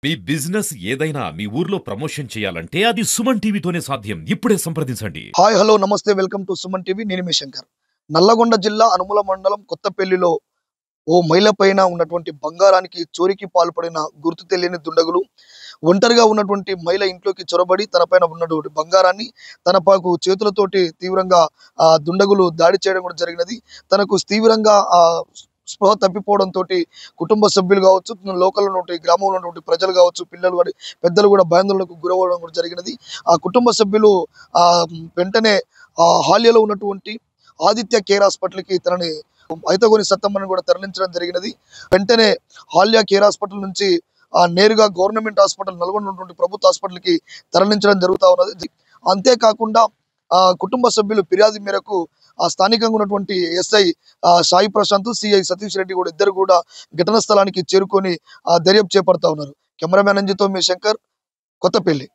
మీ business ఏదైనా మీ ఊర్లో promotion చేయాలంటే అది సుమన్ టీవీతోనే సాధ్యం. ఇప్పుడే సంప్రదించండి. హాయ్ హలో నమస్తే వెల్కమ్ టు సుమన్ టీవీ. నేను మీ శంకర్. నల్లగొండ జిల్లా అనుముల మండలం కొత్తపల్లిలో ఓ మహిళ పైన ఉన్నటువంటి బంగారానికి చోరీకి పాల్పడిన గుర్తు తెలియని దుండగులు ఒంటరిగా ఉన్నటువంటి మహిళ ఇంట్లోకి చొరబడి తన పైన ఉన్నటువంటి బంగారాన్ని తన పాకు చేతులతోటి తీవ్రంగా దుండగులు దాడి చేయడం కూడా జరిగినది. తనకు తీవ్రంగా స్పృహ తప్పిపోవడంతో కుటుంబ సభ్యులు కావచ్చు, లోకల్ ఉన్నటువంటి గ్రామంలో ఉన్నటువంటి ప్రజలు కావచ్చు, పిల్లలు కానీ పెద్దలు కూడా భయాందోళనకు గురవడం కూడా జరిగినది. ఆ కుటుంబ సభ్యులు వెంటనే హాల్యలో ఉన్నటువంటి ఆదిత్య కేర్ హాస్పిటల్కి తనని ఐతగోని సత్తమ్మని కూడా తరలించడం జరిగినది. వెంటనే హాల్యా కేర్ హాస్పిటల్ నుంచి నేరుగా గవర్నమెంట్ హాస్పిటల్ నల్గొండ ఉన్నటువంటి ప్రభుత్వ హాస్పిటల్కి తరలించడం జరుగుతూ ఉన్నది. అంతేకాకుండా కుటుంబ సభ్యులు ఫిర్యాదు మేరకు స్థానికంగా ఉన్నటువంటి ఎస్ఐ సాయి ప్రశాంత్, సిఐ సతీష్ రెడ్డి కూడా ఇద్దరు కూడా ఘటనా స్థలానికి చేరుకొని దర్యాప్తు చేపడతా ఉన్నారు. కెమెరామ్యాన్ అంజితో మీ శంకర్, కొత్తపల్లి.